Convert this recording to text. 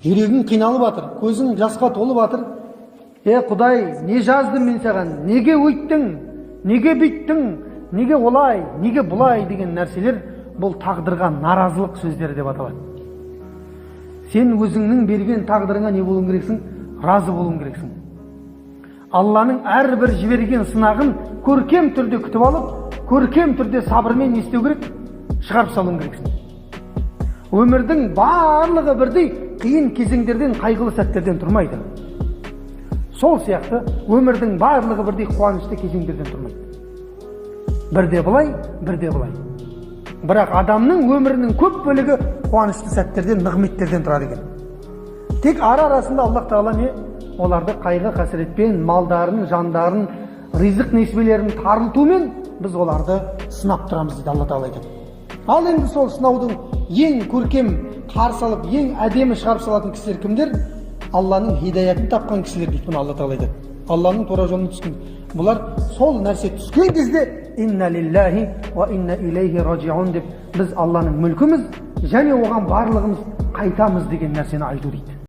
Жүрегің қиналып жатыр, көзің жасқа толып жатыр. Құдай, не жаздым мен саған? Неге өйттің? Неге бүйттің? Неге олай? Неге бұлай деген нәрселер бұл тағдырға наразылық сөздері деп аталады. Сен өзіңнің берген тағдырыңа не болуың керексің? Разы болуың керексің. Алланың әрбір жіберген сынағын көркем түрде күтіп алып, көркем түрде сабырмен не істеу керек? Шығарып салуың керексің. Өмірдің барлығы бірдей қиын кезеңдерден, қайғылы сәттерден тұрмайды. Сол сияқты өмірдің барлығы бірдей қуанышты кезеңдерден тұрмайды. Бірде былай, бірде былай. Бірақ адамның өмірінің көп бөлігі қуанышты сәттерден, нығметтерден тұрады екен. Тек арасында Аллах Тағала не? Оларды қайғы қасіретпен, малдарын, жандарын, ризық несібелерін тарылтумен біз оларды сынап тұрамыз дейді Алла Тағала екен. Ал енді сол сынаудың ең көркем қарсы алып, ең әдемі шығарып салатын кісілер кімдер? Алланың хидаятын тапқан кісілер дейді. Бұны Алла Тағала айтады. Алланың тура жолына түскен. Бұлар сол нәрсе түскен кезде инна лиллахи ва инна илейхи раджиун деп біз Алланың мүлкіміз және оған барлығымыз қайтамыз деген нәрсені айту дейді.